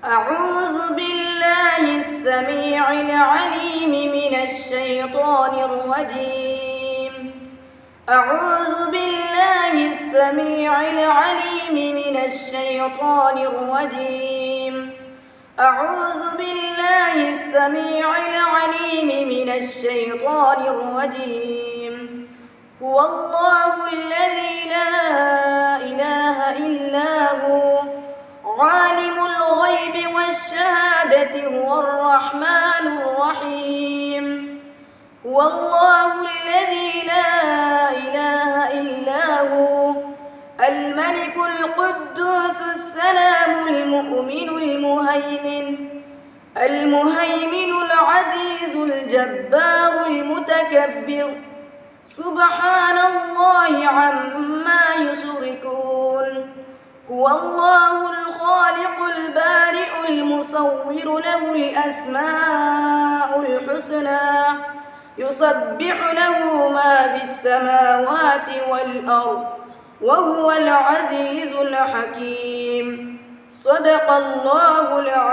أعوذ بالله السميع العليم من الشيطان الرجيم. أعوذ بالله السميع العليم من الشيطان الرجيم. أعوذ بالله السميع العليم من الشيطان الرجيم. هو الله الذي لا إله إلا هو عالم الغيب والشهادة هو الرحمن الرحيم. هو الله الذي لا إله إلا هو الملك القدوس السلام المؤمن المهيمن العزيز الجبار المتكبر سبحان الله عما يشركون. هو الله الخالق البارئ المصور له الأسماء الحسنى يسبح له ما في السماوات والأرض وهو العزيز الحكيم. صدق الله العظيم.